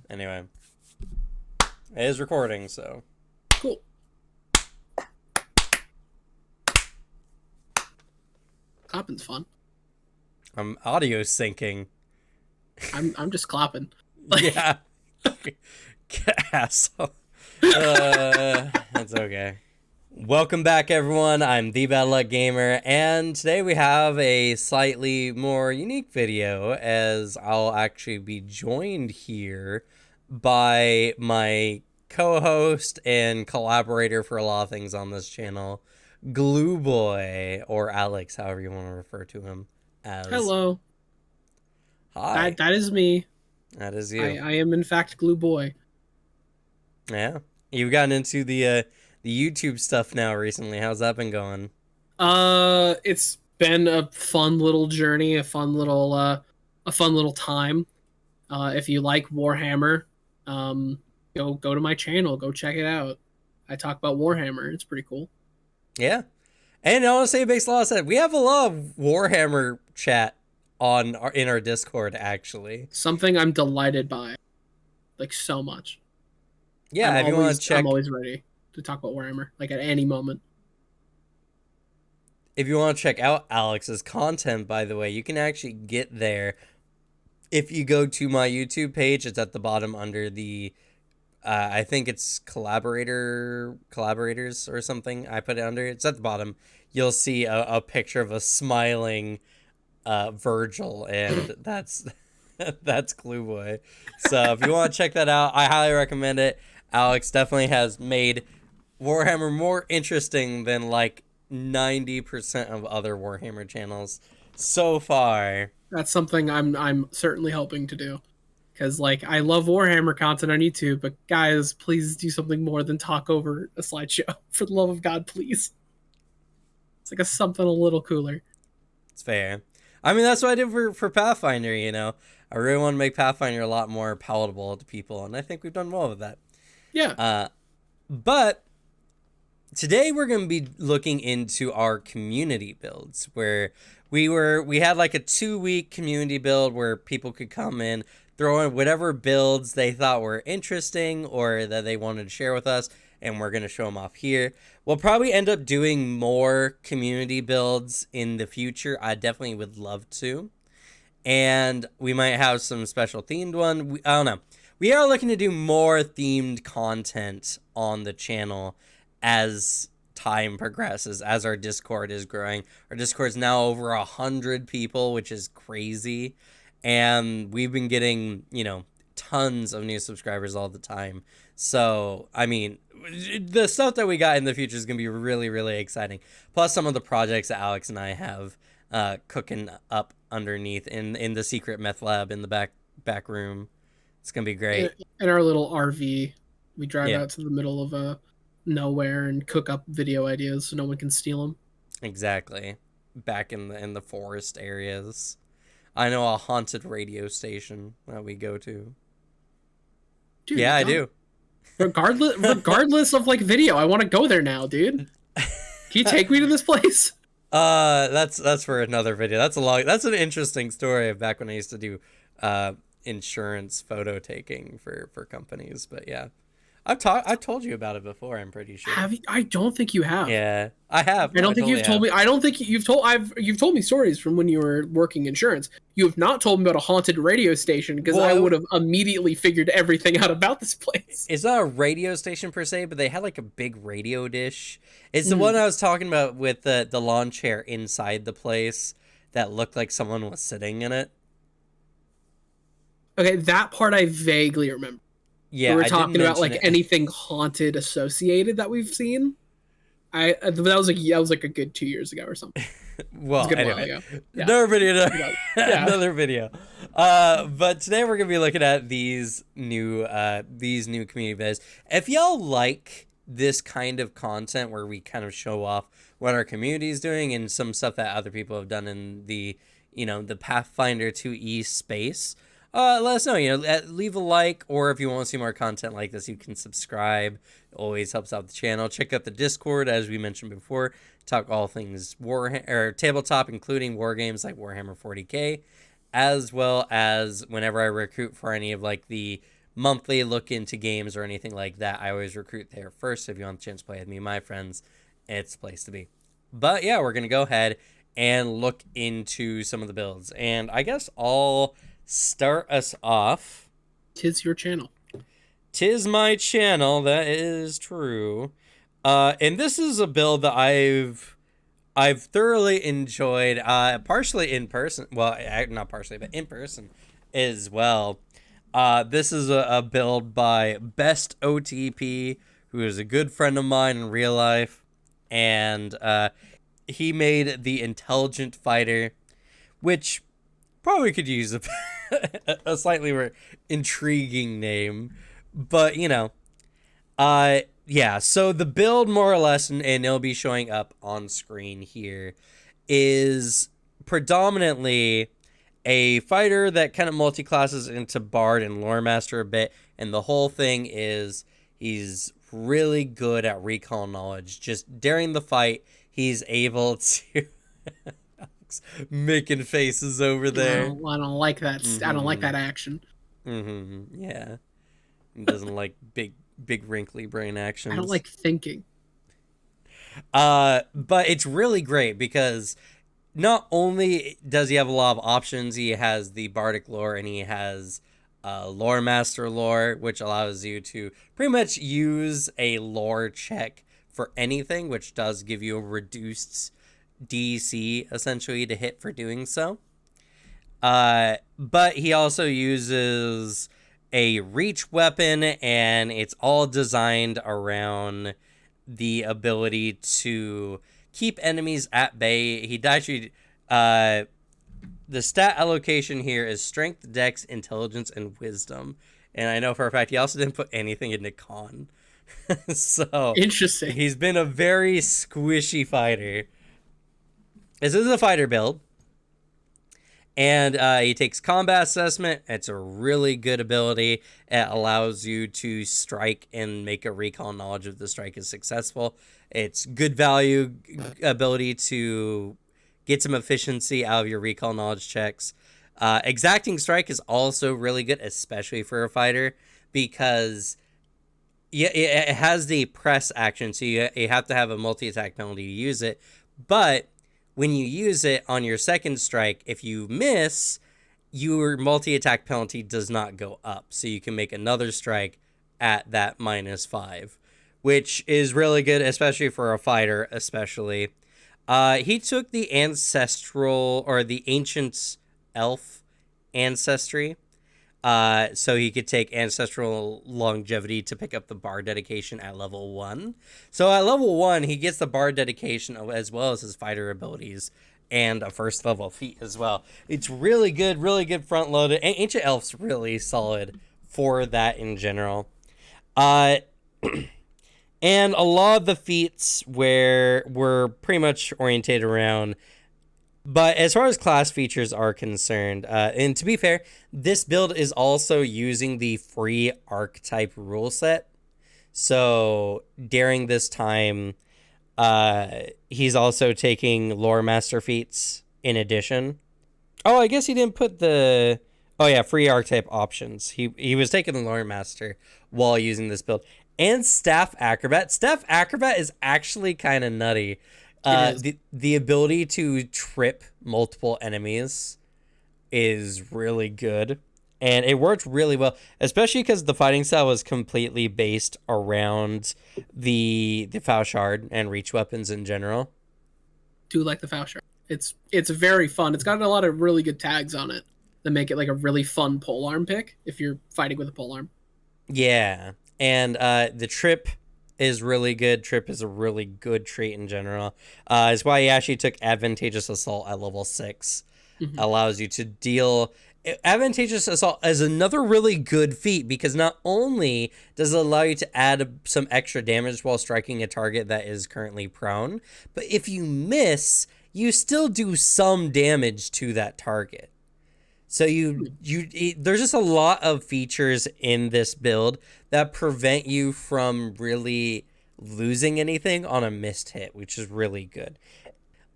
Anyway, it is recording, so. Cool. Clapping's fun. I'm audio syncing. I'm just clapping. Yeah. Asshole. That's okay. Welcome back, everyone. I'm the Bad Luck Gamer, and today we have a slightly more unique video, as I'll actually be joined here by my co-host and collaborator for a lot of things on this channel, Glue Boy, or Alex, however you want to refer to him as. Hello. Hi. That is me. That is you. I am in fact Glue Boy. Yeah. You've gotten into the YouTube stuff now recently. How's that been going? It's been a fun little journey, a fun little time. If you like Warhammer, go to my channel, go check it out. I talk about Warhammer. It's pretty cool. Yeah. And I want to say it makes a lot of sense. We have a lot of Warhammer chat in our Discord, actually. Something I'm delighted by. Like so much. Yeah, if you want to check, I'm always ready to talk about Warhammer, like at any moment. if you want to check out Alex's content, by the way, you can actually get there. If you go to my YouTube page, it's at the bottom under the, I think it's collaborators or something. I put it under. It's at the bottom. You'll see a picture of a smiling Virgil, and that's Glue Boy. So if you want to check that out, I highly recommend it. Alex definitely has made Warhammer more interesting than like 90% of other Warhammer channels so far. That's something I'm certainly hoping to do, because like I love Warhammer content on YouTube, but guys, please do something more than talk over a slideshow. For the love of God, please. It's like something a little cooler. It's fair. I mean, that's what I did for Pathfinder, you know. I really want to make Pathfinder a lot more palatable to people, and I think we've done well with that. Yeah. But today we're going to be looking into our community builds, where we had like a 2-week community build where people could come in, throw in whatever builds they thought were interesting or that they wanted to share with us, and we're going to show them off here. We'll probably end up doing more community builds in the future. I definitely would love to. And we might have some special themed one. I don't know. We are looking to do more themed content on the channel as time progresses, as our Discord is growing. Our Discord is now over 100 people, which is crazy. And we've been getting, tons of new subscribers all the time. So, I mean, the stuff that we got in the future is going to be really, really exciting. Plus some of the projects that Alex and I have cooking up underneath in the secret meth lab in the back room. It's going to be great. In our little RV, we drive out to the middle of nowhere and cook up video ideas so no one can steal them. Exactly. Back in the forest areas. I know a haunted radio station that we go to. Dude, yeah, I do. Regardless of like video, I want to go there now, dude. Can you take me to this place? That's for another video. That's an interesting story of back when I used to do insurance photo taking for companies. But yeah, I've told you about it before. I'm pretty sure. Have you? I don't think you have. Yeah, I have. I don't think you've told me. I don't think you've told me stories from when you were working insurance. You have not told me about a haunted radio station, because I would have immediately figured everything out about this place. It's not a radio station per se, but they had like a big radio dish. It's the one I was talking about with the lawn chair inside the place that looked like someone was sitting in it. Okay, that part I vaguely remember. Yeah, we were talking about like anything haunted associated that we've seen. That was like a good 2 years ago or something. Well, anyway, another video. Another video. But today we're gonna be looking at these new community videos. If y'all like this kind of content where we kind of show off what our community is doing and some stuff that other people have done in the the Pathfinder 2E space, let us know. Leave a like, or if you want to see more content like this, you can subscribe. It always helps out the channel. Check out the Discord, as we mentioned before. Talk all things tabletop, including war games like Warhammer 40K, as well as whenever I recruit for any of like the monthly look into games or anything like that, I always recruit there first. If you want the chance to play with me and my friends, it's the place to be. But yeah, we're going to go ahead and look into some of the builds. And I guess I'll start us off. 'Tis your channel. 'Tis my channel, that is true. And this is a build that I've thoroughly enjoyed, partially in person. Well, not partially, but in person as well. This is a build by Best OTP, who is a good friend of mine in real life. And he made the Intelligent Fighter, which probably could use a slightly more intriguing name. But, yeah, so the build, more or less, and it'll be showing up on screen here, is predominantly a fighter that kind of multi-classes into Bard and Lore Master a bit, and the whole thing is he's really good at recall knowledge. Just during the fight, he's able to... making faces over there. I don't like that. I don't like that action. Yeah. He doesn't like big wrinkly brain actions. I don't like thinking. But it's really great because not only does he have a lot of options, he has the Bardic lore and he has Lore Master lore, which allows you to pretty much use a lore check for anything, which does give you a reduced DC essentially to hit for doing so. But he also uses a reach weapon, and it's all designed around the ability to keep enemies at bay. He actually, the stat allocation here is strength, dex, intelligence, and wisdom. And I know for a fact he also didn't put anything into con. So interesting. He's been a very squishy fighter. This is a fighter build. And he takes combat assessment. It's a really good ability. It allows you to strike and make a recall knowledge if the strike is successful. It's good value ability to get some efficiency out of your recall knowledge checks. Exacting strike is also really good, especially for a fighter, because it has the press action, so you have to have a multi-attack penalty to use it. But when you use it on your second strike, if you miss, your multi-attack penalty does not go up. So you can make another strike at that -5, which is really good, especially for a fighter, especially. He took the ancestral, or the ancient elf ancestry. So he could take ancestral longevity to pick up the Bard dedication at level 1. So at level 1, he gets the Bard dedication as well as his fighter abilities and a first level feat as well. It's really good front loaded. Ancient Elf's really solid for that in general. And a lot of the feats were pretty much orientated around. But as far as class features are concerned, and to be fair, this build is also using the free archetype rule set. So during this time, he's also taking Lore Master feats in addition. Oh, I guess he didn't put the... Oh yeah, free archetype options. He was taking the Lore Master while using this build. And Staff Acrobat. Staff Acrobat is actually kind of nutty. The ability to trip multiple enemies is really good, and it worked really well, especially because the fighting style was completely based around the Fauchard and reach weapons in general. Do like the Fauchard. It's very fun. It's got a lot of really good tags on it that make it like a really fun polearm pick if you're fighting with a polearm. Yeah, and the trip is really good. Trip is a really good trait in general. It's why he actually took Advantageous Assault at level 6. Mm-hmm. Allows you to deal... Advantageous Assault is another really good feat because not only does it allow you to add some extra damage while striking a target that is currently prone, but if you miss, you still do some damage to that target. So there's just a lot of features in this build that prevent you from really losing anything on a missed hit, which is really good.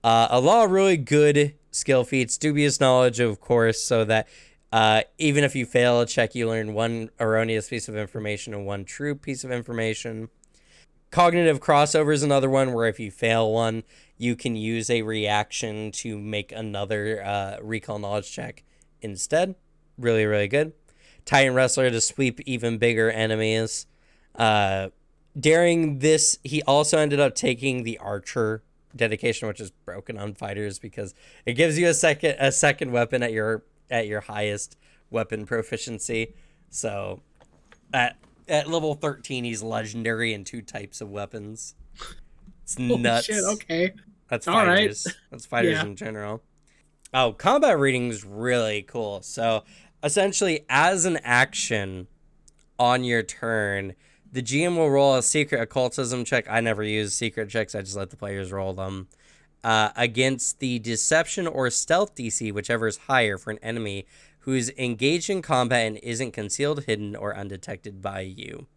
A lot of really good skill feats, dubious knowledge, of course, so that Even if you fail a check, you learn one erroneous piece of information and one true piece of information. Cognitive crossover is another one where if you fail one, you can use a reaction to make another recall knowledge check instead. Really, really good. Titan Wrestler to sweep even bigger enemies. During this, he also ended up taking the Archer dedication, which is broken on fighters because it gives you a second weapon at your highest weapon proficiency. So at level 13, he's legendary in 2 types of weapons. It's Holy nuts. shit, okay. That's All fighters. right. That's fighters Yeah. in general. Oh, combat reading is really cool. So essentially, as an action on your turn, the GM will roll a secret occultism check. I never use secret checks. I just let the players roll them. Against the deception or stealth DC, whichever is higher for an enemy who is engaged in combat and isn't concealed, hidden, or undetected by you.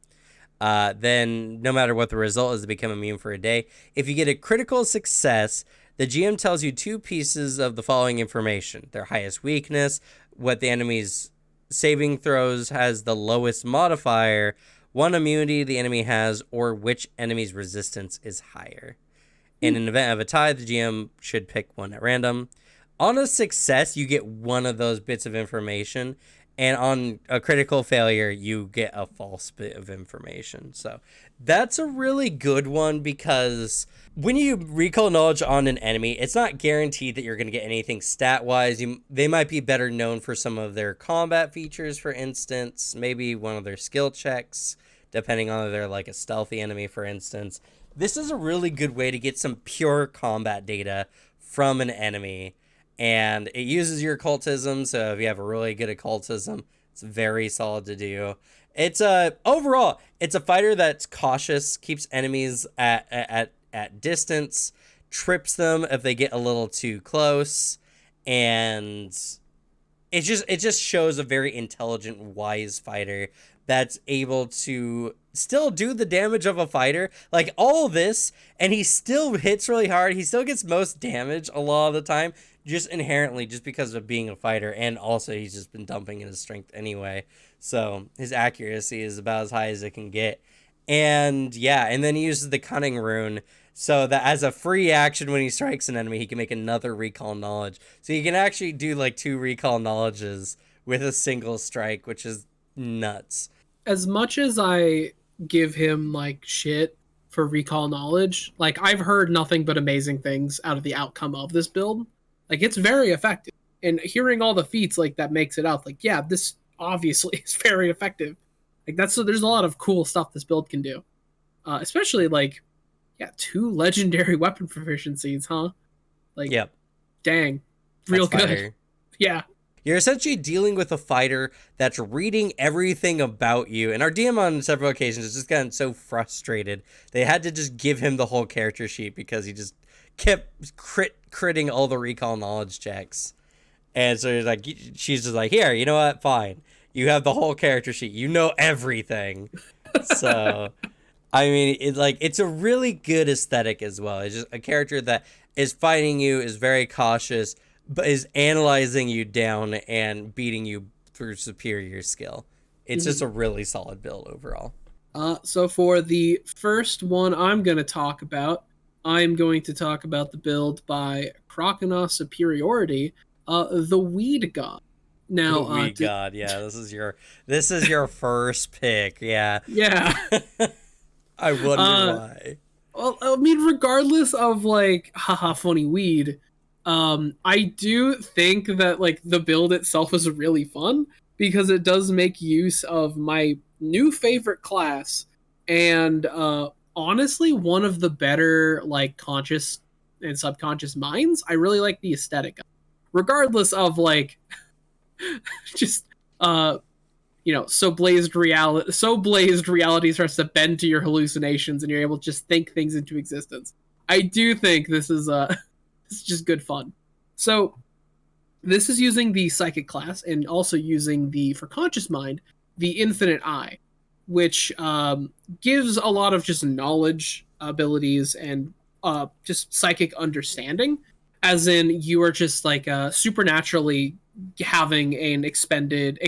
Then, no matter what the result is, they become immune for a day. If you get a critical success, the GM tells you 2 pieces of the following information: their highest weakness, what the enemy's saving throws has the lowest modifier, one immunity the enemy has, or which enemy's resistance is higher. In an event of a tie, the GM should pick one at random. On a success, you get one of those bits of information, and on a critical failure, you get a false bit of information. So that's a really good one because when you recall knowledge on an enemy, it's not guaranteed that you're going to get anything stat-wise. They might be better known for some of their combat features, for instance, maybe one of their skill checks, depending on if they're like a stealthy enemy, for instance. This is a really good way to get some pure combat data from an enemy, and it uses your occultism, so if you have a really good occultism, it's very solid to do. It's overall, it's a fighter that's cautious, keeps enemies at distance, trips them if they get a little too close, and it just shows a very intelligent, wise fighter that's able to still do the damage of a fighter. Like all this, and he still hits really hard. He still gets most damage a lot of the time, just inherently, just because of being a fighter. And also, he's just been dumping in his strength anyway. So his accuracy is about as high as it can get. And yeah, and then he uses the cunning rune so that as a free action when he strikes an enemy, he can make another recall knowledge. So you can actually do like 2 recall knowledges with a single strike, which is nuts. As much as I give him like shit for recall knowledge, like I've heard nothing but amazing things out of the outcome of this build. Like it's very effective. And hearing all the feats like that makes it out like, yeah, this obviously is very effective. Like there's a lot of cool stuff this build can do. Especially like, yeah, 2 legendary weapon proficiencies, huh? Like, Yep. Dang, real That's good. fire. Yeah. You're essentially dealing with a fighter that's reading everything about you. And our DM on several occasions has just gotten so frustrated. They had to just give him the whole character sheet because he just kept critting all the recall knowledge checks. And so she's just like, here, you know what? Fine. You have the whole character sheet. You know everything. So, I mean, it's a really good aesthetic as well. It's just a character that is fighting you, is very cautious, but is analyzing you down and beating you through superior skill. It's just a really solid build overall. So for the first one I'm going to talk about, I'm going to talk about the build by Croconaw Superiority, the Weed God. Now, Weed God, yeah, this is your first pick, yeah. Yeah. I wonder why. Well, I mean, regardless of like, haha, funny weed, I do think that like the build itself is really fun because it does make use of my new favorite class and honestly one of the better like conscious and subconscious minds. I really like the aesthetic, regardless of like just so blazed reality starts to bend to your hallucinations and you're able to just think things into existence. I do think this is just good fun. So this is using the psychic class and also using for conscious mind, the infinite eye, which gives a lot of just knowledge abilities and just psychic understanding, as in you are just like supernaturally having an expanded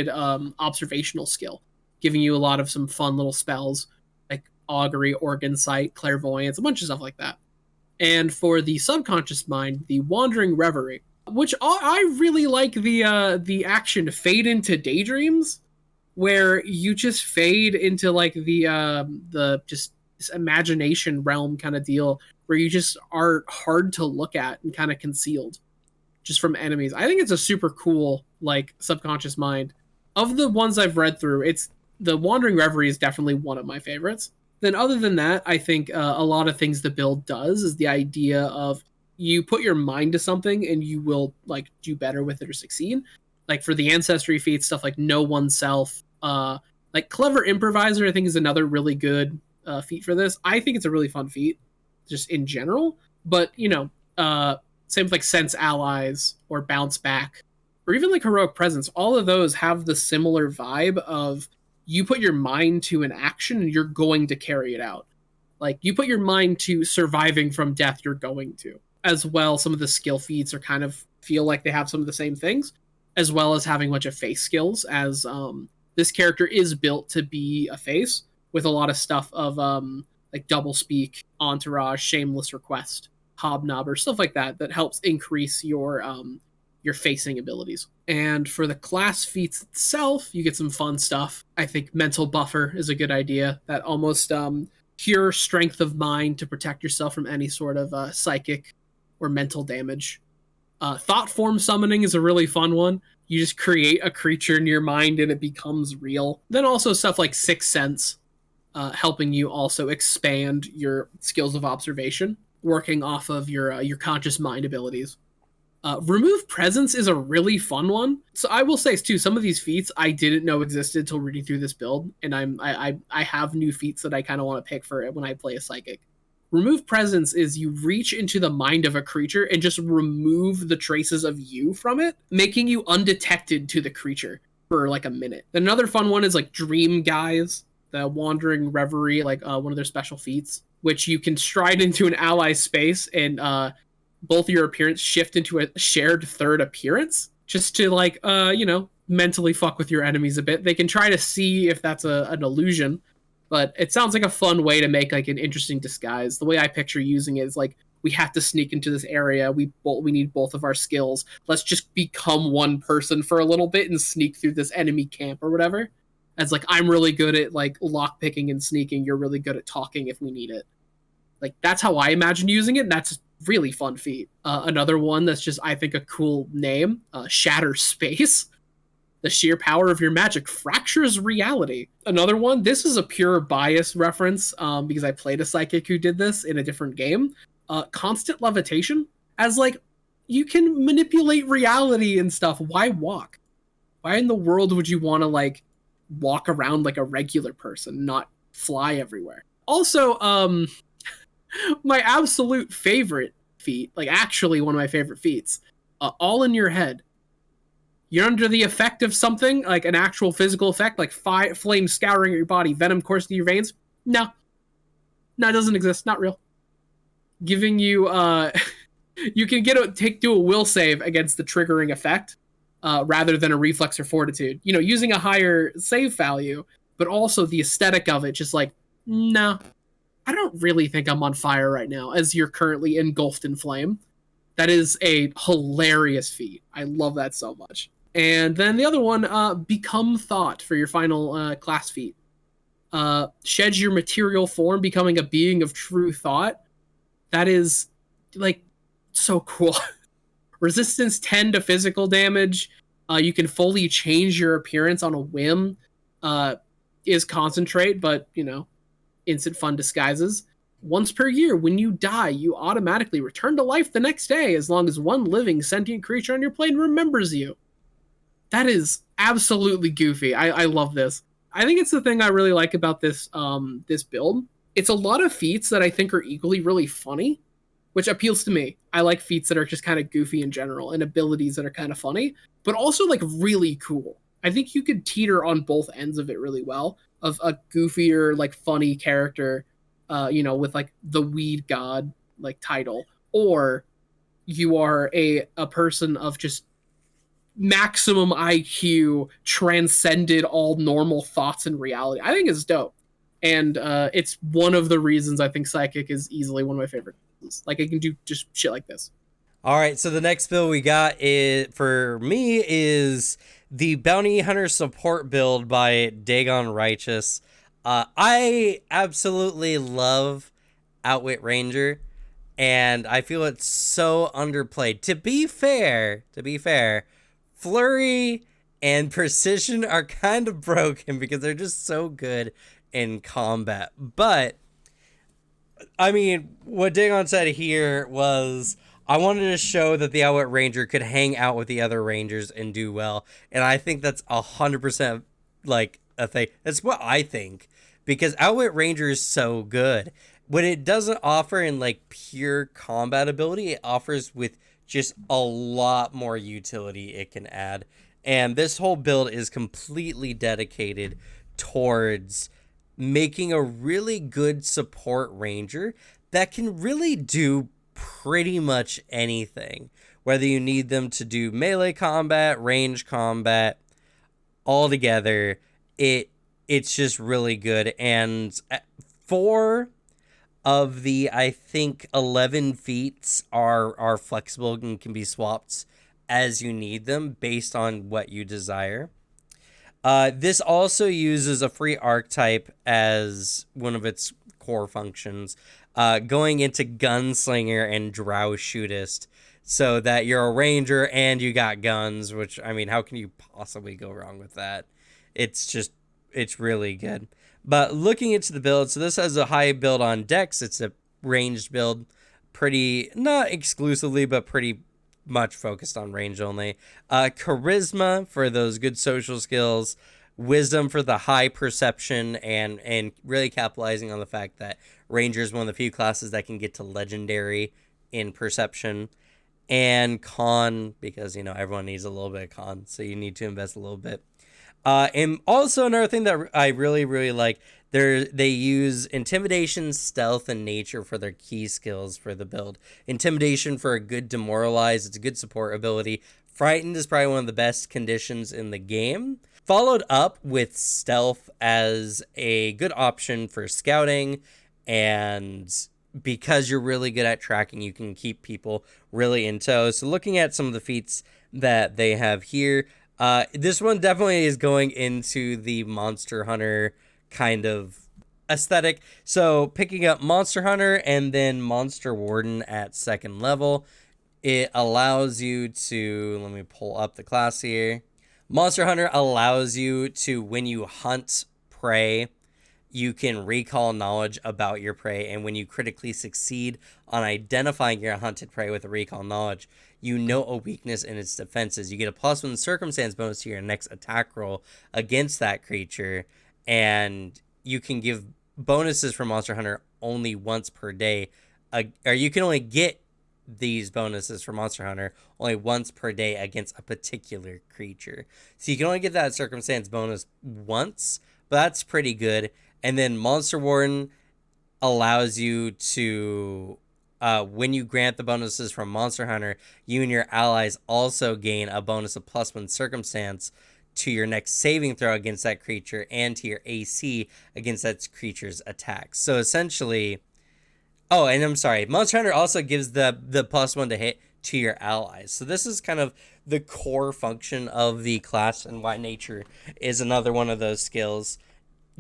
observational skill, giving you a lot of some fun little spells like augury, organ sight, clairvoyance, a bunch of stuff like that. And for the subconscious mind, the wandering reverie, which I really like the action fade into daydreams, where you just fade into like the just this imagination realm kind of deal, where you just are hard to look at and kind of concealed just from enemies. I think it's a super cool like subconscious mind. Of the ones I've read through, it's the Wandering Reverie is definitely one of my favorites. Then other than that, I think a lot of things the build does is the idea of you put your mind to something and you will like do better with it or succeed. Like for the ancestry feats, stuff like know oneself, like clever improviser, I think is another really good feat for this. I think it's a really fun feat, just in general. But same with like sense allies or bounce back or even like heroic presence. All of those have the similar vibe of you put your mind to an action and you're going to carry it out. Like you put your mind to surviving from death, you're going to. As well, some of the skill feats are kind of feel like they have some of the same things, as well as having a bunch of face skills. As this character is built to be a face with a lot of stuff of like double speak, entourage, shameless request, hobnobber, stuff like that that helps increase your facing abilities. And for the class feats itself, you get some fun stuff. I think mental buffer is a good idea. That almost pure strength of mind to protect yourself from any sort of psychic or mental damage. Thought form summoning is a really fun one. You just create a creature in your mind and it becomes real. Then also stuff like Sixth Sense, helping you also expand your skills of observation, working off of your conscious mind abilities. Remove presence is a really fun one. So I will say too, some of these feats I didn't know existed till reading through this build, and I have new feats that I kind of want to pick for it when I play a psychic. Remove presence is you reach into the mind of a creature and just remove the traces of you from it, making you undetected to the creature for like a minute. Then another fun one is like Dream Guise, the Wandering Reverie, like one of their special feats, which you can stride into an ally space and both your appearance shift into a shared third appearance, just to like mentally fuck with your enemies a bit. They can try to see if that's an illusion, but it sounds like a fun way to make like an interesting disguise. The way I picture using it is like, we have to sneak into this area. We need both of our skills. Let's just become one person for a little bit and sneak through this enemy camp or whatever. As like, I'm really good at like lock picking and sneaking. You're really good at talking if we need it. Like that's how I imagine using it. And that's really fun feat. Another one that's just, I think, a cool name, Shatter Space. The sheer power of your magic fractures reality. Another one, this is a pure bias reference because I played a psychic who did this in a different game. Constant levitation. As like, you can manipulate reality and stuff. Why walk? Why in the world would you want to like walk around like a regular person, not fly everywhere? Also, my absolute favorite feat, like actually one of my favorite feats, all in your head. You're under the effect of something, like an actual physical effect, like flame scouring your body, venom coursing through your veins. No, it doesn't exist. Not real. Giving you, you can do a will save against the triggering effect, rather than a reflex or fortitude. Using a higher save value, but also the aesthetic of it, just like, no, I don't really think I'm on fire right now, as you're currently engulfed in flame. That is a hilarious feat. I love that so much. And then the other one, Become Thought for your final class feat. Shed your material form, becoming a being of true thought. That is, like, so cool. Resistance 10 to physical damage. You can fully change your appearance on a whim. Is Concentrate, but, instant fun disguises. Once per year, when you die, you automatically return to life the next day as long as one living sentient creature on your plane remembers you. That is absolutely goofy. I love this. I think it's the thing I really like about this this build. It's a lot of feats that I think are equally really funny, which appeals to me. I like feats that are just kind of goofy in general and abilities that are kind of funny, but also like really cool. I think you could teeter on both ends of it really well, of a goofier, like funny character, with like the Weed God like title, or you are a person of just maximum IQ transcended all normal thoughts and reality. I think it's dope. And it's one of the reasons I think Psychic is easily one of my favorite. Like, it can do just shit like this. All right, so the next build we got is for me is the Bounty Hunter support build by Dagon Righteous. I absolutely love Outwit Ranger, and I feel it's so underplayed. To be fair, Flurry and Precision are kind of broken because they're just so good in combat. But I mean, what Dagon said here was, I wanted to show that the Outwit Ranger could hang out with the other Rangers and do well. And I think that's 100% like a thing. That's what I think. Because Outwit Ranger is so good. What it doesn't offer in like pure combat ability, it offers with just a lot more utility it can add. And this whole build is completely dedicated towards making a really good support ranger that can really do pretty much anything. Whether you need them to do melee combat, range combat, all together, it's just really good. And 4 of the, I think, 11 feats are flexible and can be swapped as you need them based on what you desire. This also uses a free archetype as one of its core functions, going into Gunslinger and Drow Shootist, so that you're a ranger and you got guns, which, I mean, how can you possibly go wrong with that? It's really good. But looking into the build, so this has a high build on Dex. It's a ranged build, pretty, not exclusively, but pretty much focused on range only. Charisma for those good social skills. Wisdom for the high perception and really capitalizing on the fact that Ranger is one of the few classes that can get to legendary in perception. And con, because, you know, everyone needs a little bit of con, so you need to invest a little bit. And also another thing that I really, really like, they use intimidation, stealth, and nature for their key skills for the build. Intimidation for a good demoralize. It's a good support ability. Frightened is probably one of the best conditions in the game. Followed up with stealth as a good option for scouting, and because you're really good at tracking, you can keep people really in tow. So looking at some of the feats that they have here, this one definitely is going into the Monster Hunter kind of aesthetic. So picking up Monster Hunter and then Monster Warden at 2nd level, it allows you to, let me pull up the class here. Monster Hunter allows you to, when you hunt prey, you can recall knowledge about your prey, and when you critically succeed on identifying your hunted prey with a recall knowledge, you know a weakness in its defenses. You get a +1 circumstance bonus to your next attack roll against that creature, and you can give bonuses from Monster Hunter only once per day, or you can only get these bonuses for Monster Hunter only once per day against a particular creature. So you can only get that circumstance bonus once, but that's pretty good. And then Monster Warden allows you to, when you grant the bonuses from Monster Hunter, you and your allies also gain a bonus of +1 circumstance to your next saving throw against that creature and to your AC against that creature's attacks. So essentially, oh, and I'm sorry, Monster Hunter also gives the +1 to hit to your allies. So this is kind of the core function of the class, and why nature is another one of those skills,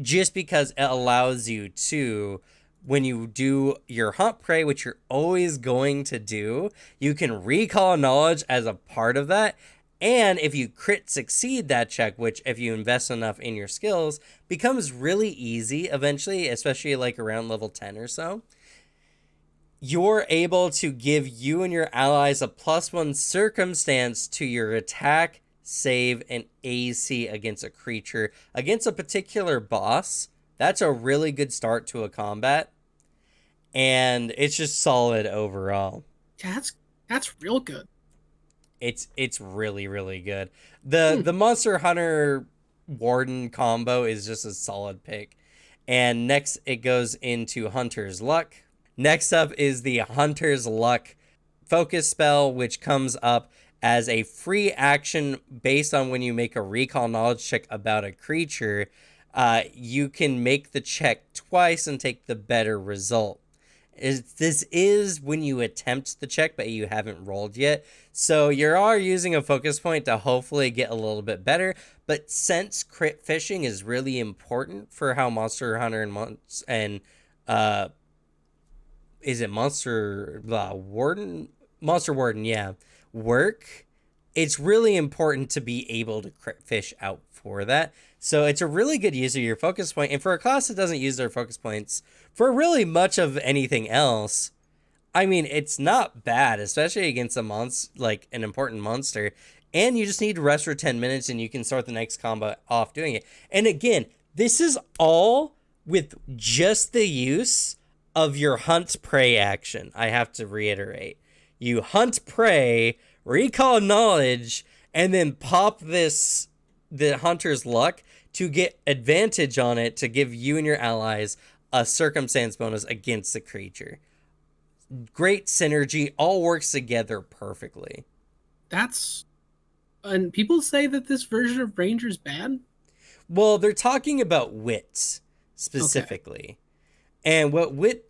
just because it allows you to, when you do your hunt prey, which you're always going to do, you can recall knowledge as a part of that. And if you crit succeed that check, which if you invest enough in your skills, becomes really easy eventually, especially like around level 10 or so, you're able to give you and your allies a +1 circumstance to your attack, save, and AC against a creature, against a particular boss. That's a really good start to a combat, and it's just solid overall. Yeah, that's real good. It's really, really good. The Monster Hunter Warden combo is just a solid pick. And next it goes into Hunter's Luck. Next up is the Hunter's Luck focus spell, which comes up as a free action based on when you make a recall knowledge check about a creature. You can make the check twice and take the better result. This is when you attempt the check, but you haven't rolled yet. So you are using a focus point to hopefully get a little bit better. But since crit fishing is really important for how Monster Hunter and is it Monster Warden? Monster Warden, yeah, work. It's really important to be able to crit fish out for that. So it's a really good use of your focus point. And for a class that doesn't use their focus points for really much of anything else, I mean, it's not bad, especially against a monster, like an important monster. And you just need to rest for 10 minutes and you can start the next combat off doing it. And again, this is all with just the use of your hunt prey action. I have to reiterate. You hunt prey, recall knowledge, and then pop the hunter's luck to get advantage on it to give you and your allies a circumstance bonus against the creature. Great synergy, all works together perfectly. And people say that this version of Ranger's bad? Well, they're talking about wit specifically. Okay. And what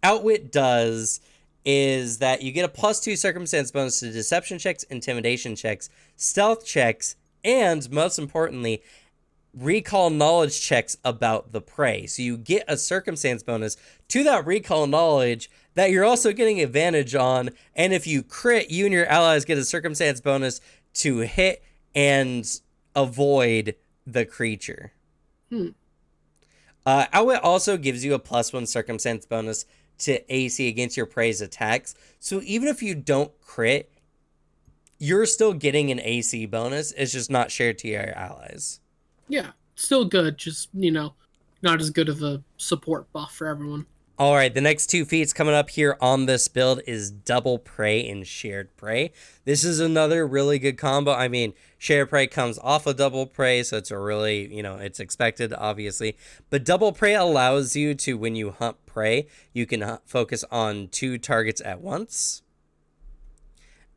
Outwit does is that you get a +2 circumstance bonus to deception checks, intimidation checks, stealth checks, and most importantly, recall knowledge checks about the prey. So you get a circumstance bonus to that recall knowledge that you're also getting advantage on. And if you crit, you and your allies get a circumstance bonus to hit and avoid the creature. Outwit also gives you a +1 circumstance bonus to AC against your prey's attacks. So even if you don't crit, you're still getting an AC bonus. It's just not shared to your allies. Yeah, still good. Just, not as good of a support buff for everyone. All right, the next 2 feats coming up here on this build is Double Prey and Shared Prey. This is another really good combo. I mean, Shared Prey comes off of Double Prey, so it's a really, it's expected, obviously. But Double Prey allows you to, when you hunt prey, you can focus on 2 targets at once,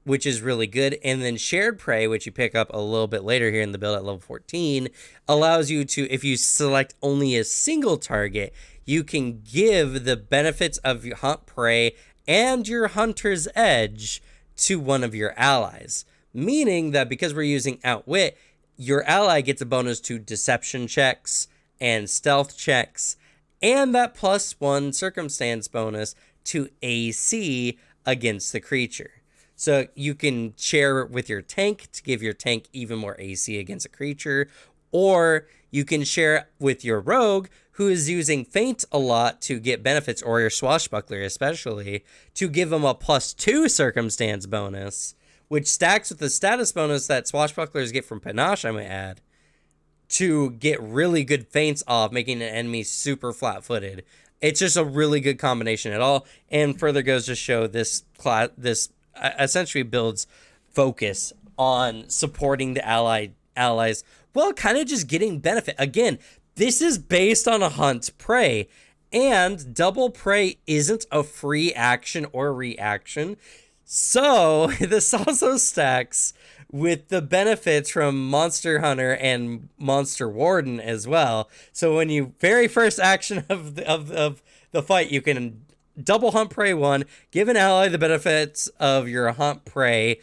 which is really good. And then Shared Prey, which you pick up a little bit later here in the build at level 14, allows you to, if you select only a single target, you can give the benefits of your hunt prey and your hunter's edge to one of your allies. Meaning that because we're using Outwit, your ally gets a bonus to deception checks and stealth checks, and that +1 circumstance bonus to AC against the creature. So you can share with your tank to give your tank even more AC against a creature, or you can share with your rogue who is using feint a lot to get benefits, or your swashbuckler especially, to give them a +2 circumstance bonus, which stacks with the status bonus that swashbucklers get from Panache, I might add, to get really good feints off, making an enemy super flat-footed. It's just a really good combination at all, and further goes to show this essentially builds focus on supporting the allies while kind of just getting benefit. Again, this is based on a hunt prey, and Double Prey isn't a free action or reaction. So this also stacks with the benefits from Monster Hunter and Monster Warden as well. So when you very first action of the fight, you can double hunt prey 1, give an ally the benefits of your hunt prey,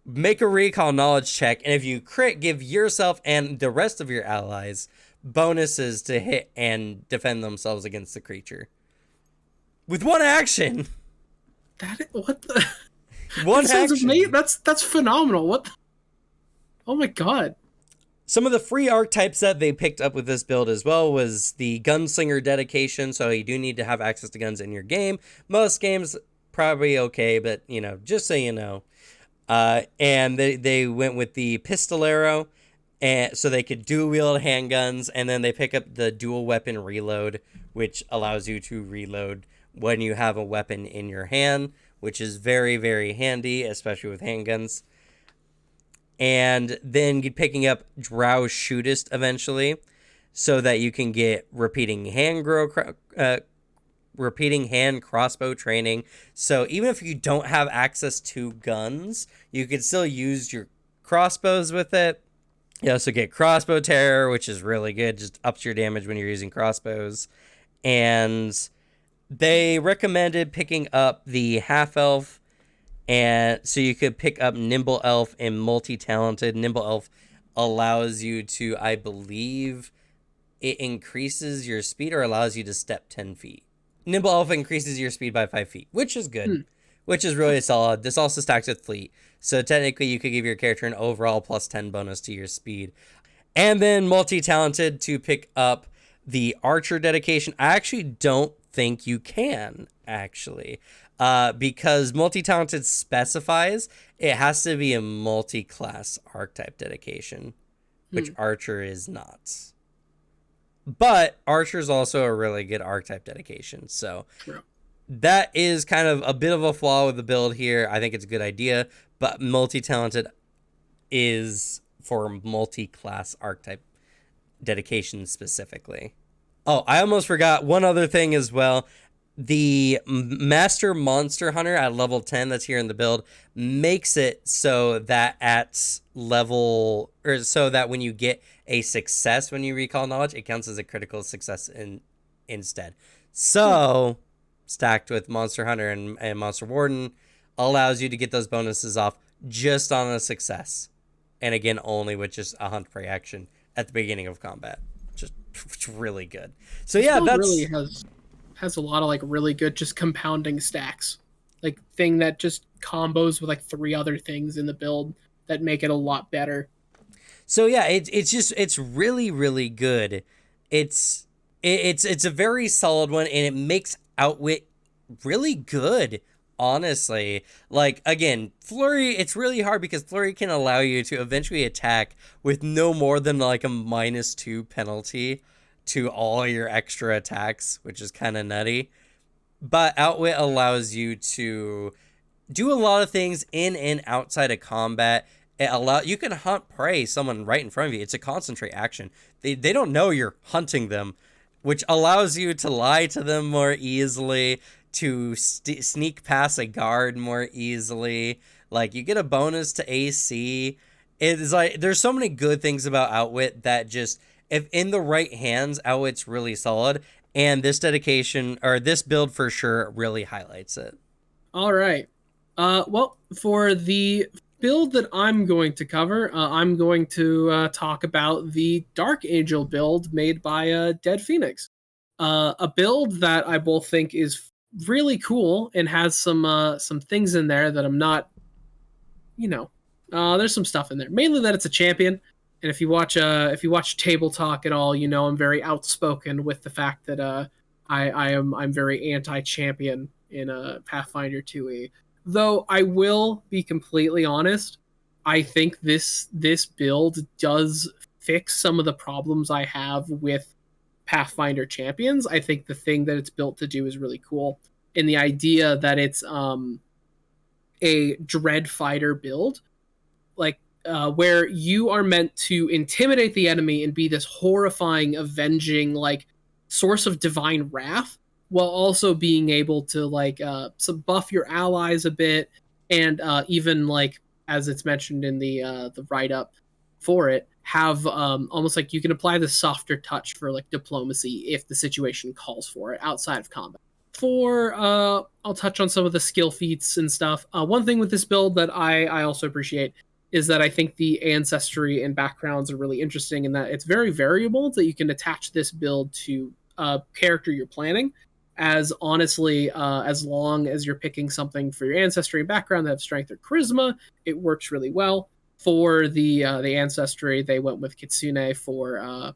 make a recall knowledge check, and if you crit, give yourself and the rest of your allies bonuses to hit and defend themselves against the creature. With one action. What the? One action. That's phenomenal. What? Oh my god. Some of the free archetypes that they picked up with this build as well was the Gunslinger dedication, so you do need to have access to guns in your game. Most games probably okay, but just so you know. And they went with the Pistolero, and so they could dual wield handguns, and then they pick up the dual weapon reload, which allows you to reload when you have a weapon in your hand, which is very, very handy, especially with handguns. And then you're picking up Drow Shootist eventually, so that you can get repeating hand repeating hand crossbow training. So even if you don't have access to guns, you can still use your crossbows with it. You also get crossbow terror, which is really good, just ups your damage when you're using crossbows. And they recommended picking up the half elf, and so you could pick up nimble elf and multi-talented. Nimble elf allows you to, I believe, it increases your speed or allows you to step 10 feet. Nimble elf increases your speed by 5 feet, which is good, which is really solid. This also stacks with fleet, so technically you could give your character an overall plus 10 bonus to your speed. And then multi-talented to pick up the archer dedication. I actually don't think you can, actually, because multi-talented specifies it has to be a multi-class archetype dedication, which archer is not. But archer is also a really good archetype dedication, so that is kind of a bit of a flaw with the build here. I think it's a good idea, but multi-talented is for multi-class archetype dedication specifically. Oh, I almost forgot one other thing as well. The Master Monster Hunter at level 10 that's here in the build makes it so that at level, or so that when you get a success when you recall knowledge, it counts as a critical success instead. So, stacked with Monster Hunter and Monster Warden allows you to get those bonuses off just on a success. And again, only with just a hunt prey action at the beginning of combat. Just really good. So yeah, that's really has a lot of like really good just compounding stacks. Like thing that just combos with like 3 other things in the build that make it a lot better. So yeah, it's really, really good. It's a very solid one, and it makes Outwit really good. Honestly, like, again, Flurry, it's really hard because Flurry can allow you to eventually attack with no more than like a -2 penalty to all your extra attacks, which is kind of nutty. But Outwit allows you to do a lot of things in and outside of combat. You can hunt prey someone right in front of you. It's a concentrate action. They don't know you're hunting them, which allows you to lie to them more easily, to sneak past a guard more easily. Like, you get a bonus to AC. It's like, there's so many good things about Outwit that just, if in the right hands, Outwit's really solid. And this dedication, or this build for sure, really highlights it. All right. Well, for the build that I'm going to cover, I'm going to talk about the Dark Angel build made by Dead Phoenix. A build that I both think is really cool and has some things in there that I'm not, there's some stuff in there. Mainly that it's a champion, and if you watch Table Talk at all, I'm very outspoken with the fact that I'm very anti-champion in Pathfinder 2e. Though I will be completely honest, I think this build does fix some of the problems I have with Pathfinder champions. I think the thing that it's built to do is really cool. And the idea that it's a dread fighter build, like where you are meant to intimidate the enemy and be this horrifying, avenging, like, source of divine wrath, while also being able to buff your allies a bit, and even, like, as it's mentioned in the write-up for it, have almost like you can apply the softer touch for like diplomacy if the situation calls for it outside of combat. I'll touch on some of the skill feats and stuff. One thing with this build that I also appreciate is that I think the ancestry and backgrounds are really interesting, in that it's very variable, that you can attach this build to a character you're planning. As honestly, as long as you're picking something for your ancestry and background that have strength or charisma, it works really well. For the ancestry, they went with Kitsune for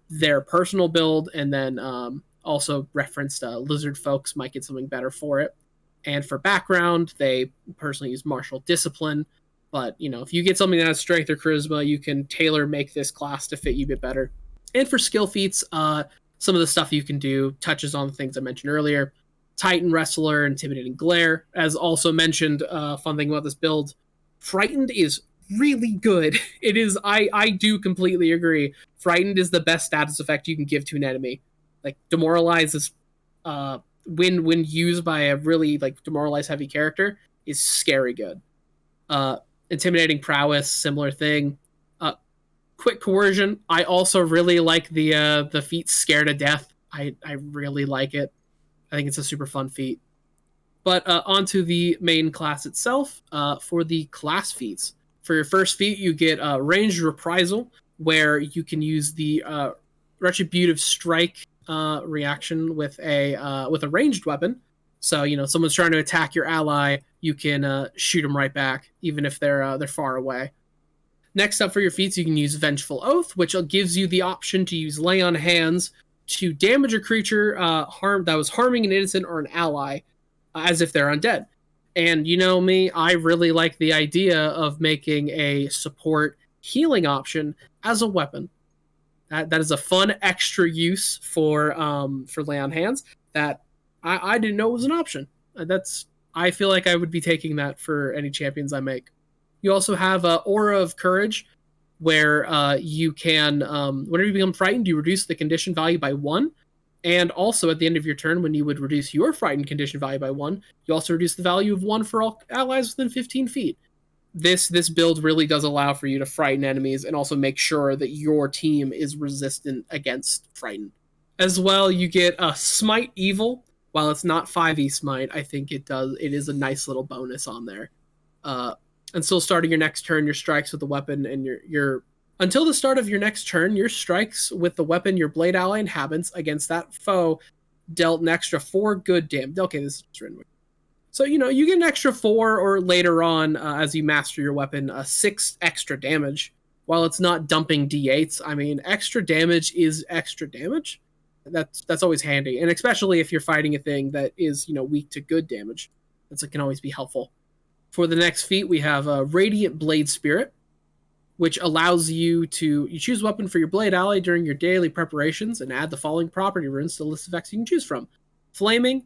their personal build, and then also referenced lizard folks might get something better for it. And for background, they personally use martial discipline. But if you get something that has strength or charisma, you can tailor make this class to fit you a bit better. And for skill feats, some of the stuff you can do touches on the things I mentioned earlier. Titan Wrestler, Intimidating Glare. As also mentioned, fun thing about this build, Frightened is really good. It is, I do completely agree. Frightened is the best status effect you can give to an enemy. Like, Demoralize is when used by a really like demoralized heavy character, is scary good. Uh, Intimidating prowess, similar thing. Uh, Quick coercion. I also really like the feat scare to death. I really like it. I think it's a super fun feat. But onto the main class itself. For the class feats, for your first feat, you get ranged reprisal, where you can use the retributive strike reaction with a ranged weapon. So someone's trying to attack your ally, you can shoot them right back, even if they're far away. Next up for your feats, you can use Vengeful Oath, which gives you the option to use Lay on Hands to damage a creature that was harming an innocent or an ally, as if they're undead. And you know me, I really like the idea of making a support healing option as a weapon. That is a fun extra use for Lay on Hands that I didn't know was an option. I feel like I would be taking that for any champions I make. You also have Aura of Courage, where you can, whenever you become frightened, you reduce the condition value by 1. And also at the end of your turn, when you would reduce your frightened condition value by 1, you also reduce the value of 1 for all allies within 15 feet. This build really does allow for you to frighten enemies and also make sure that your team is resistant against frighten. As well, you get a Smite Evil. While it's not 5e Smite, I think it is a nice little bonus on there. Until starting your next turn, your strikes with the weapon and your until the start of your next turn, your strikes with the weapon your blade ally inhabits against that foe dealt an extra 4 good damage. Okay, this is written. So you get an extra 4, or later on as you master your weapon, 6 extra damage. While it's not dumping d8s, I mean extra damage is extra damage. That's always handy, and especially if you're fighting a thing that is weak to good damage, that can always be helpful. For the next feat, we have Radiant Blade Spirit, which allows you choose a weapon for your blade ally during your daily preparations and add the following property runes to the list of effects you can choose from: Flaming,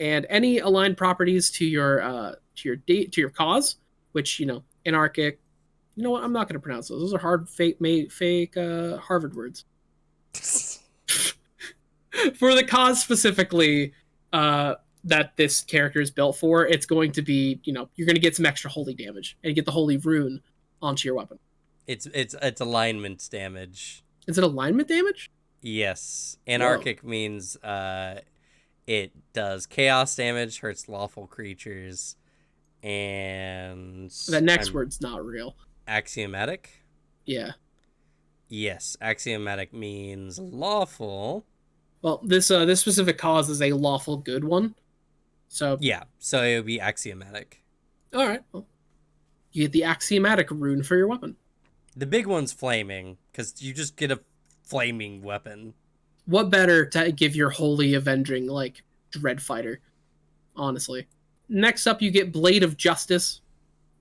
and any aligned properties to your cause, which anarchic. You know what? I'm not going to pronounce those. Those are hard fake Harvard words. For the cause specifically that this character is built for, it's going to be you're going to get some extra holy damage and get the holy rune onto your weapon. It's alignment damage. Is it alignment damage? Yes. Anarchic means it does chaos damage, hurts lawful creatures, and that next word's not real. Axiomatic? Yeah. Yes, axiomatic means lawful. Well, this specific cause is a lawful good one. So yeah, so it would be axiomatic. All right. Well, you get the axiomatic rune for your weapon. The big one's flaming, because you just get a flaming weapon. What better to give your holy avenging dread fighter? Honestly. Next up, you get Blade of Justice,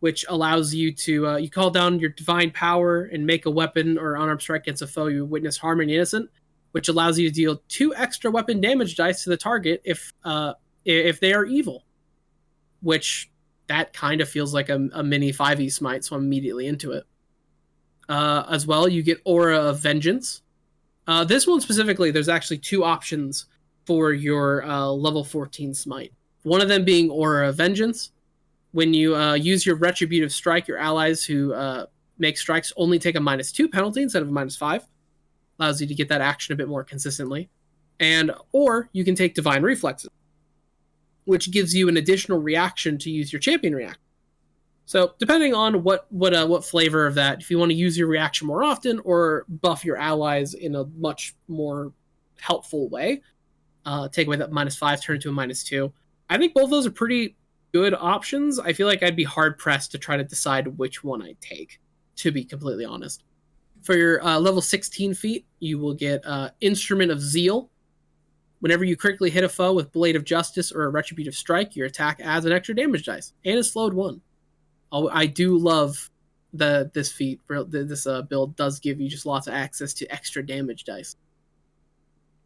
which allows you to you call down your divine power and make a weapon or unarmed strike against a foe you witness harming innocent, which allows you to deal 2 extra weapon damage dice to the target if they are evil. Which that kind of feels like a mini 5e smite, so I'm immediately into it. As well, you get Aura of Vengeance. This one specifically, there's actually 2 options for your level 14 smite. One of them being Aura of Vengeance. When you use your retributive strike, your allies who make strikes only take a -2 penalty instead of a -5. Allows you to get that action a bit more consistently. Or you can take Divine Reflexes, which gives you an additional reaction to use your champion reaction. So depending on what flavor of that, if you want to use your reaction more often or buff your allies in a much more helpful way, take away that -5, turn it to a -2. I think both of those are pretty good options. I feel like I'd be hard pressed to try to decide which one I'd take, to be completely honest. For your level 16 feat, you will get Instrument of Zeal. Whenever you critically hit a foe with Blade of Justice or a Retributive Strike, your attack adds an extra damage dice and is slowed 1. I do love this feat. This build does give you just lots of access to extra damage dice.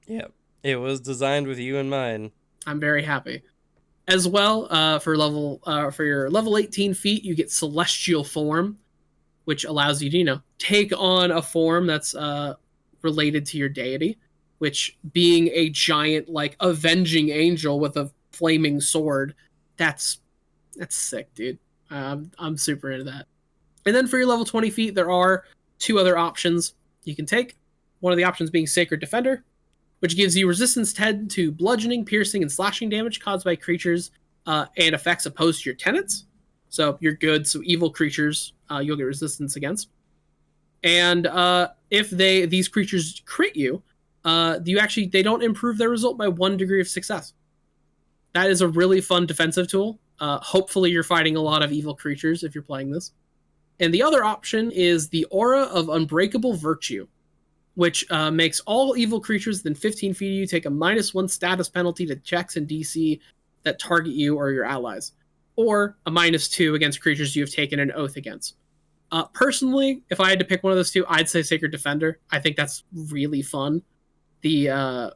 Yeah, it was designed with you in mind. I'm very happy. As well, for your level 18 feat, you get Celestial Form, which allows you to take on a form that's related to your deity, which being a giant like avenging angel with a flaming sword, that's sick, dude. I'm super into that. And then for your level 20 feet, there are two other options you can take. One of the options being Sacred Defender, which gives you resistance 10 to bludgeoning, piercing, and slashing damage caused by creatures and effects opposed to your tenants. So you're good. So evil creatures, you'll get resistance against. And if these creatures crit you, they don't improve their result by 1 degree of success. That is a really fun defensive tool. Hopefully, you're fighting a lot of evil creatures if you're playing this. And the other option is the Aura of Unbreakable Virtue, which makes all evil creatures within 15 feet of you take a -1 status penalty to checks and DC that target you or your allies, or a -2 against creatures you have taken an oath against. Personally, if I had to pick one of those two, I'd say Sacred Defender. I think that's really fun. The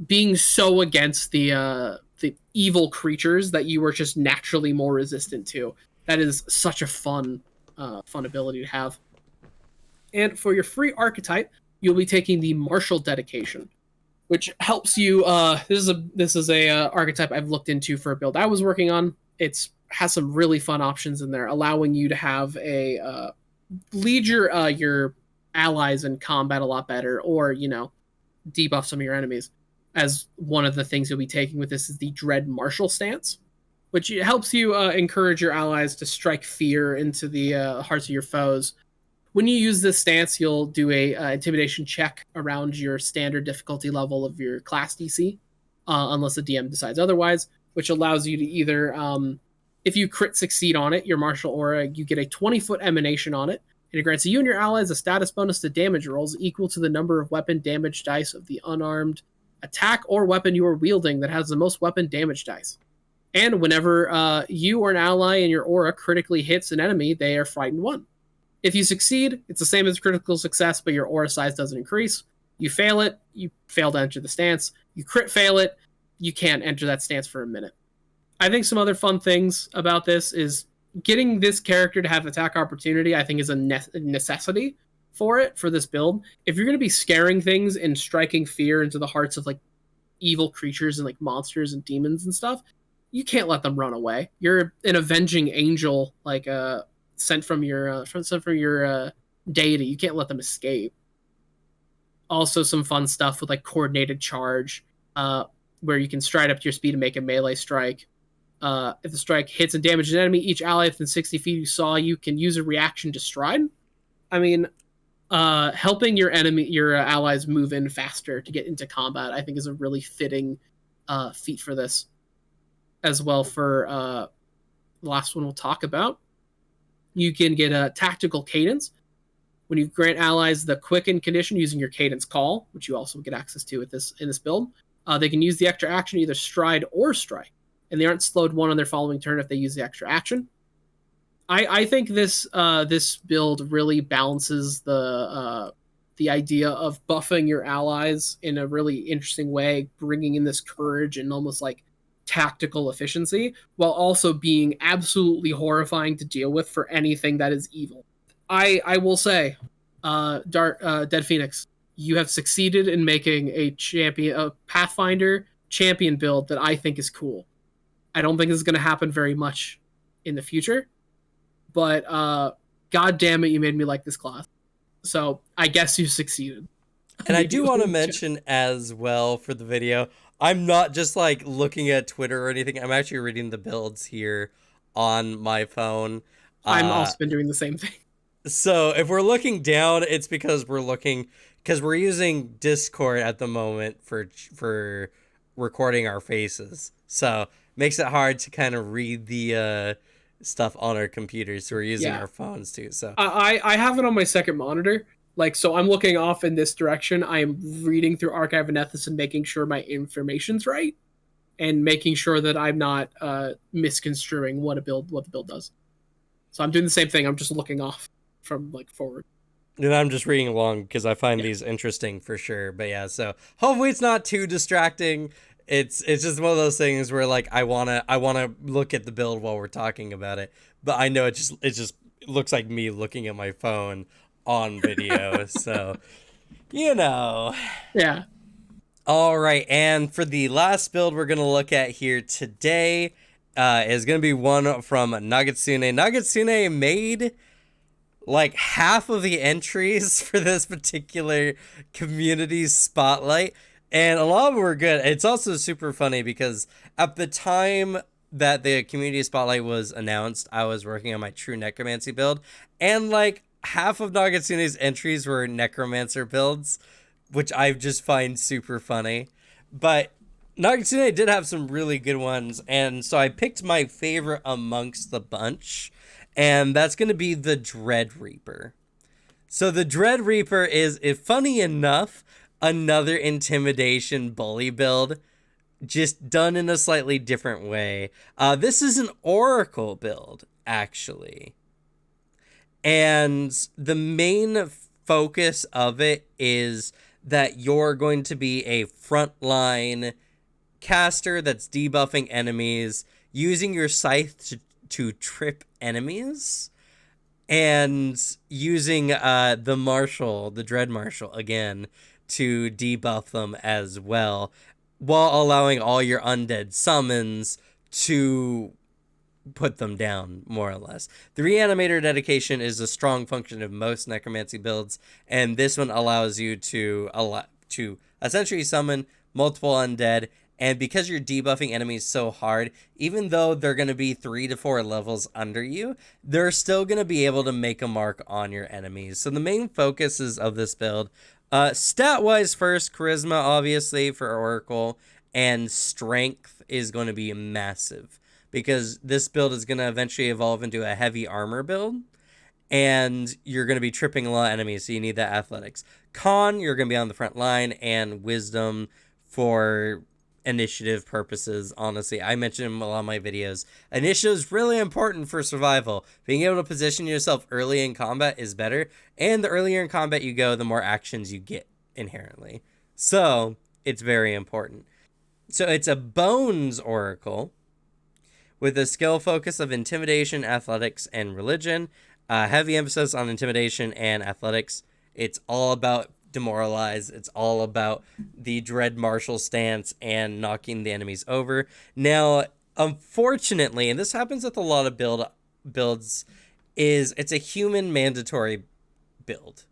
being so against the evil creatures that you were just naturally more resistant to. That is such a fun ability to have. And for your free archetype, you'll be taking the Martial Dedication, which helps you. This is a archetype I've looked into for a build I was working on. It's has some really fun options in there, allowing you to have a lead your allies in combat a lot better, or debuff some of your enemies. As one of the things you'll be taking with this is the Dread Martial stance, which helps you encourage your allies to strike fear into the hearts of your foes. When you use this stance, you'll do a intimidation check around your standard difficulty level of your class DC, unless the DM decides otherwise, which allows you to either, if you crit succeed on it, your martial aura, you get a 20-foot emanation on it, and it grants you and your allies a status bonus to damage rolls equal to the number of weapon damage dice of the unarmed attack or weapon you are wielding that has the most weapon damage dice. And whenever you or an ally in your aura critically hits an enemy, they are frightened 1. If you succeed, it's the same as critical success, but your aura size doesn't increase. You fail it, you fail to enter the stance. You crit fail it, you can't enter that stance for a minute. I think some other fun things about this is getting this character to have attack opportunity, I think, is a necessity for this build. If you're going to be scaring things and striking fear into the hearts of like evil creatures and like monsters and demons and stuff, you can't let them run away. You're an avenging angel, like sent from your deity. You can't let them escape. Also, some fun stuff with like coordinated charge, where you can stride up to your speed and make a melee strike. If the strike hits and damages an enemy, each ally within 60 feet who saw you can use a reaction to stride. I mean, helping your allies move in faster to get into combat, I think, is a really fitting feat for this. As well, for the last one we'll talk about, you can get a Tactical Cadence. When you grant allies the quicken condition using your Cadence Call, which you also get access to in this build, they can use the extra action to either stride or strike, and they aren't slowed 1 on their following turn if they use the extra action. I think this build really balances the idea of buffing your allies in a really interesting way, bringing in this courage and almost like tactical efficiency, while also being absolutely horrifying to deal with for anything that is evil. I will say, Dead Phoenix, you have succeeded in making a Pathfinder champion build that I think is cool. I don't think this is going to happen very much in the future, but god damn it, you made me like this class. So I guess you succeeded. And I do want to mention as well for the video, I'm not just like looking at Twitter or anything. I'm actually reading the builds here on my phone. I've also been doing the same thing. So if we're looking down, it's because we're using Discord at the moment for recording our faces. So makes it hard to kind of read the stuff on our computers. So we're using our phones too. So I have it on my second monitor. Like, so I'm looking off in this direction. I am reading through Archive and Ethos and making sure my information's right, and making sure that I'm not misconstruing what the build does. So I'm doing the same thing. I'm just looking off from like forward. And I'm just reading along because I find these interesting for sure. But yeah, so hopefully it's not too distracting. It's just one of those things where like I wanna look at the build while we're talking about it, but I know it just looks like me looking at my phone on video. So You know. Yeah. All right, and for the last build we're gonna look at here today is gonna be one from Nagatsune. Nagatsune made like half of the entries for this particular community spotlight, and a lot of them were good. It's also super funny because at the time that the community spotlight was announced, I was working on my true necromancy build, and like half of Nagatsune's entries were necromancer builds, which I just find super funny. But Nagatsune did have some really good ones, and so I picked my favorite amongst the bunch, and that's going to be the Dread Reaper. So the Dread Reaper is, if funny enough, another intimidation bully build, just done in a slightly different way. This is an Oracle build, actually. And the main focus of it is that you're going to be a frontline caster that's debuffing enemies, using your scythe to trip enemies, and using the Dread Marshal again to debuff them as well, while allowing all your undead summons to put them down, more or less. The Reanimator dedication is a strong function of most necromancy builds, and this one allows you to essentially summon multiple undead. And because you're debuffing enemies so hard, even though they're going to be 3 to 4 levels under you, they're still going to be able to make a mark on your enemies. So the main focuses of this build, stat-wise first, charisma obviously for Oracle, and strength is going to be massive, because this build is going to eventually evolve into a heavy armor build, and you're going to be tripping a lot of enemies, so you need that athletics. Con, you're going to be on the front line, and wisdom for initiative purposes. Honestly, I mentioned in a lot of my videos, initiative is really important for survival. Being able to position yourself early in combat is better, and the earlier in combat you go, the more actions you get inherently. So it's very important. So it's a Bones Oracle with a skill focus of intimidation, athletics, and religion. Heavy emphasis on intimidation and athletics. It's all about demoralize. It's all about the Dread Marshal stance and knocking the enemies over. Now, unfortunately, and this happens with a lot of builds, is it's a human mandatory build,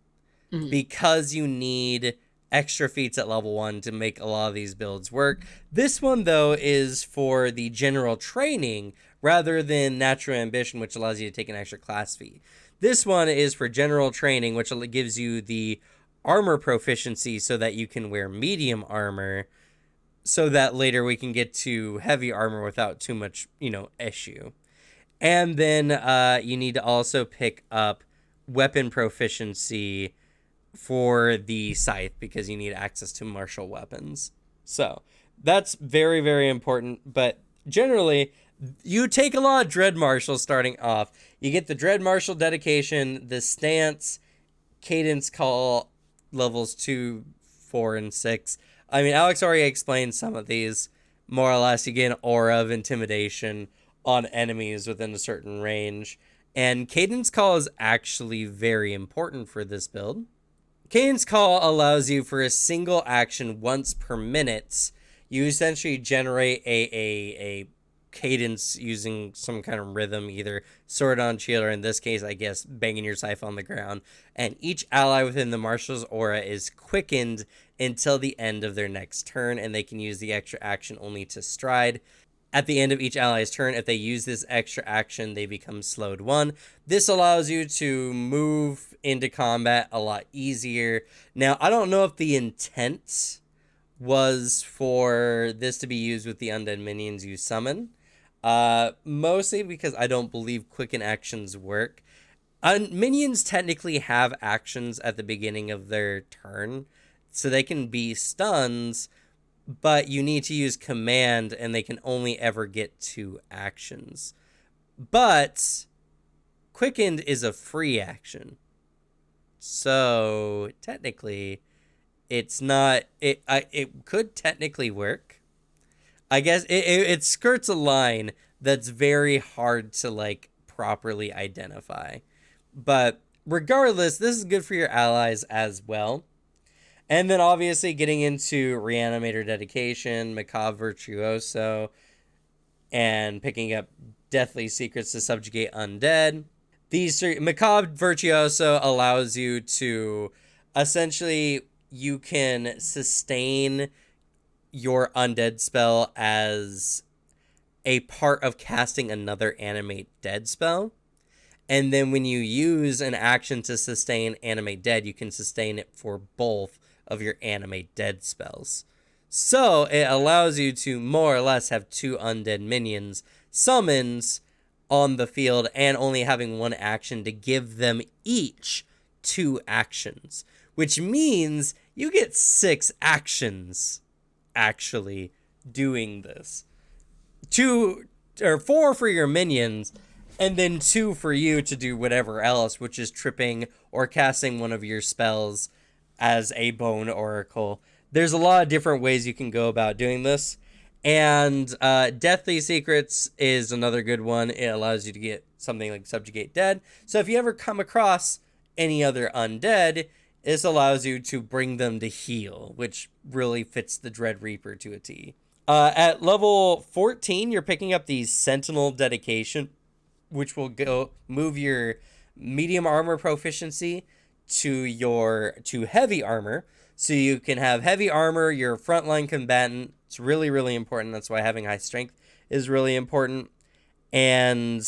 because you need extra feats at level 1 to make a lot of these builds work. This one, though, is for the general training rather than natural ambition, which allows you to take an extra class feat. This one is for general training, which gives you the armor proficiency so that you can wear medium armor, so that later we can get to heavy armor without too much, issue. And then you need to also pick up weapon proficiency for the scythe, because you need access to martial weapons. So that's very, very important. But generally, you take a lot of Dread Marshal starting off. You get the Dread Marshal dedication, the stance, cadence call, levels 2, 4, and 6. I mean, Alex already explained some of these. More or less, you get an aura of intimidation on enemies within a certain range. And cadence call is actually very important for this build. Cadence call allows you, for a single action once per minute, you essentially generate a cadence using some kind of rhythm, either sword on shield, or in this case, I guess, banging your scythe on the ground. And each ally within the Marshal's aura is quickened until the end of their next turn, and they can use the extra action only to stride. At the end of each ally's turn, if they use this extra action, they become slowed 1. This allows you to move into combat a lot easier. Now, I don't know if the intent was for this to be used with the undead minions you summon. Mostly because I don't believe quicken actions work. Minions technically have actions at the beginning of their turn, so they can be stuns, but you need to use command, and they can only ever get 2 actions. But quickened is a free action, so technically it's not, it could technically work. I guess it skirts a line that's very hard to like properly identify. But regardless, this is good for your allies as well. And then obviously getting into Reanimator Dedication, Macabre Virtuoso, and picking up Deathly Secrets to subjugate undead. These three, Macabre Virtuoso allows you to essentially, you can sustain your undead spell as a part of casting another animate dead spell. And then when you use an action to sustain animate dead, you can sustain it for both of your animate dead spells. So it allows you to more or less have two undead minions summons on the field and only having one action to give them each two actions, which means you get 6 actions actually doing this. 2 or 4 for your minions, and then 2 for you to do whatever else, which is tripping or casting one of your spells as a bone oracle. There's a lot of different ways you can go about doing this. And Deathly Secrets is another good one. It allows you to get something like Subjugate Dead. So if you ever come across any other undead, this allows you to bring them to heal, which really fits the Dread Reaper to a T. At level 14, you're picking up the Sentinel Dedication, which will go move your medium armor proficiency to heavy armor. So you can have heavy armor, your frontline combatant. It's really, really important. That's why having high strength is really important. And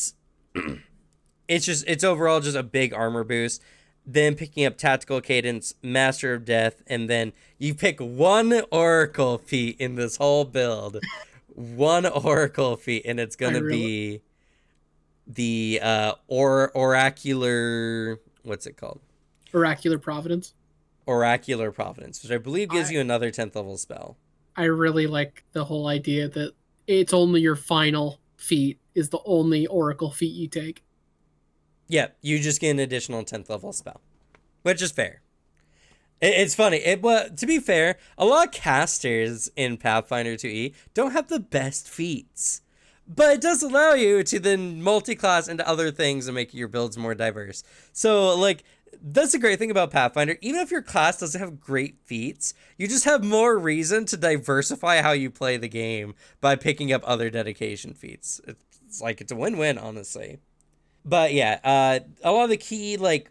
it's overall just a big armor boost. Then picking up Tactical Cadence, Master of Death, and then you pick one Oracle feat in this whole build. One Oracle feat, and it's going to be the Oracular... What's it called? Oracular Providence. Oracular Providence, which I believe gives you another 10th level spell. I really like the whole idea that it's only your final feat is the only Oracle feat you take. Yeah, you just get an additional 10th level spell, which is fair. It's funny. But to be fair, a lot of casters in Pathfinder 2e don't have the best feats. But it does allow you to then multi-class into other things and make your builds more diverse. So, like, that's the great thing about Pathfinder. Even if your class doesn't have great feats, you just have more reason to diversify how you play the game by picking up other dedication feats. It's a win-win, honestly. But yeah, a lot of the key, like,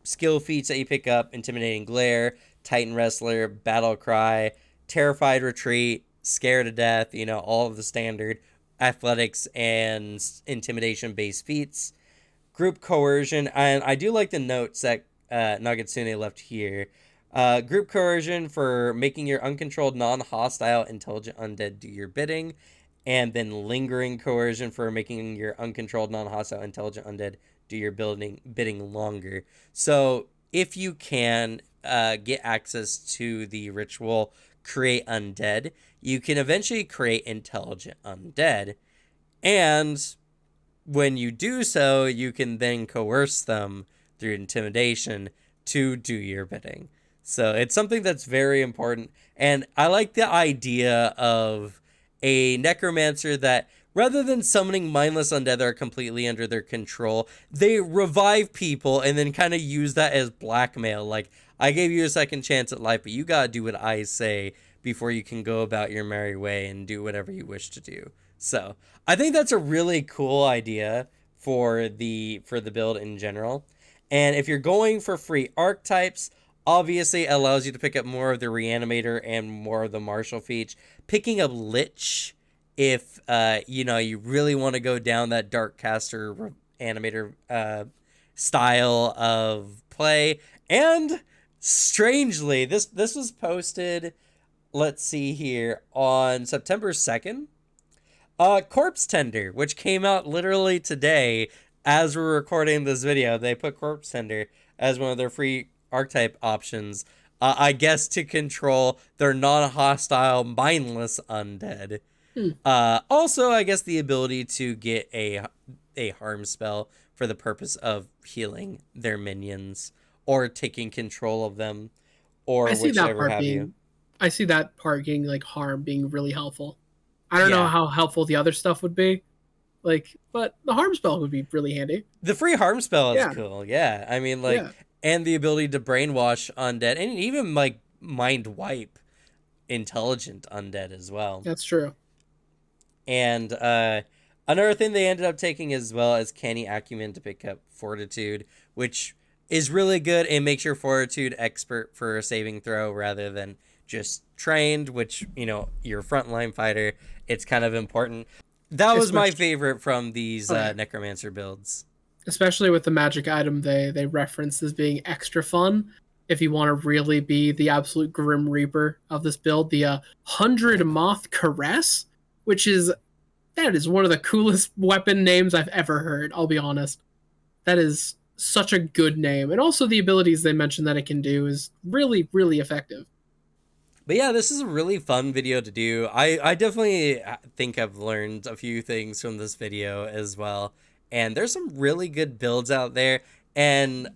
skill feats that you pick up: Intimidating Glare, Titan Wrestler, Battle Cry, Terrified Retreat, Scare to Death, all of the standard athletics and intimidation-based feats. Group Coercion, and I do like the notes that Nagatsune left here. Group Coercion for making your uncontrolled, non-hostile, intelligent undead do your bidding. And then Lingering Coercion for making your uncontrolled, non-hostile, intelligent undead do your bidding longer. So if you can get access to the ritual Create Undead, you can eventually create intelligent undead. And when you do so, you can then coerce them through intimidation to do your bidding. So it's something that's very important. And I like the idea of a necromancer that, rather than summoning mindless undead that are completely under their control, they revive people and then kind of use that as blackmail. Like, I gave you a second chance at life, but you gotta do what I say before you can go about your merry way and do whatever you wish to do. So I think that's a really cool idea for the build in general. And if you're going for free archetypes, obviously it allows you to pick up more of the Reanimator and more of the Martial feats. Picking up Lich, if you really want to go down that Dark Caster Animator style of play. And strangely, this was posted, let's see here, on September 2nd. Corpse Tender, which came out literally today as we're recording this video. They put Corpse Tender as one of their free archetype options, I guess to control their non-hostile, mindless undead. Also, I guess the ability to get a harm spell for the purpose of healing their minions or taking control of them, or whichever have you. I see that part getting like harm being really helpful. I don't know how helpful the other stuff would be, but the harm spell would be really handy. The free harm spell is cool. Yeah, I mean, and the ability to brainwash undead, and even like mind wipe intelligent undead as well. That's true. And another thing they ended up taking as well as canny acumen to pick up fortitude, which is really good and makes your fortitude expert for a saving throw rather than just trained, which, you know, your frontline fighter, it's kind of important. That was my Especially, favorite from these oh yeah, necromancer builds. especially with the magic item they reference as being extra fun. If you want to really be the absolute grim reaper of this build, the 100 moth caress, which is that is one of the coolest weapon names I've ever heard. I'll be honest. That is such a good name, and also the abilities they mentioned that it can do is really really effective. But yeah, this is a really fun video to do. I definitely think I've learned a few things from this video as well. And there's some really good builds out there. And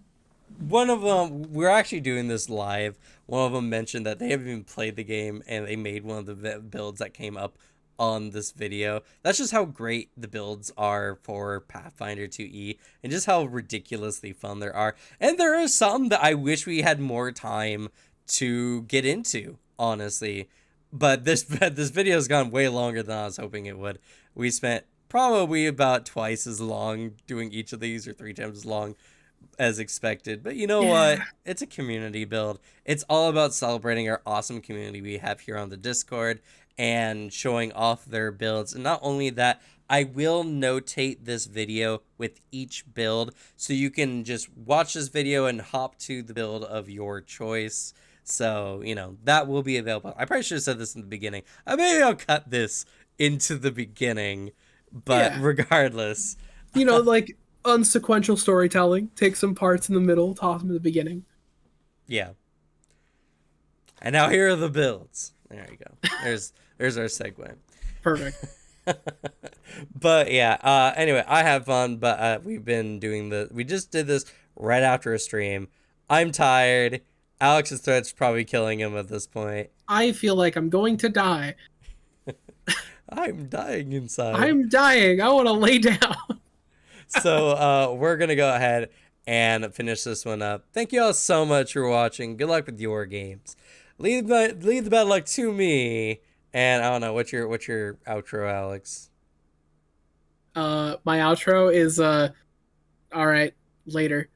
one of them, we're actually doing this live. One of them mentioned that they haven't even played the game and they made one of the builds that came up on this video. That's just how great the builds are for Pathfinder 2E and just how ridiculously fun there are. And there are some that I wish we had more time to get into, honestly. But this this video has gone way longer than I was hoping it would. We spent probably about twice as long doing each of these, or 3 times as long as expected. But you know Yeah, what? It's a community build. It's all about celebrating our awesome community we have here on the Discord and showing off their builds. And not only that, I will notate this video with each build so you can just watch this video and hop to the build of your choice. So, you know, that will be available. I probably should have said this in the beginning. Maybe I'll cut this into the beginning, but yeah. regardless, You know, like unsequential storytelling. Take some parts in the middle, toss them in the beginning. yeah. And now here are the builds. There you go. There's our segue. Perfect. But yeah, anyway, I have fun, but we've been doing we just did this right after a stream. I'm tired. Alex's threat's probably killing him at this point. I feel like I'm going to die. I'm dying inside. I'm dying. I want to lay down. So we're gonna go ahead and finish this one up. Thank you all so much for watching. Good luck with your games. Leave the bad luck to me. And I don't know, what's your outro, Alex? My outro is all right, later.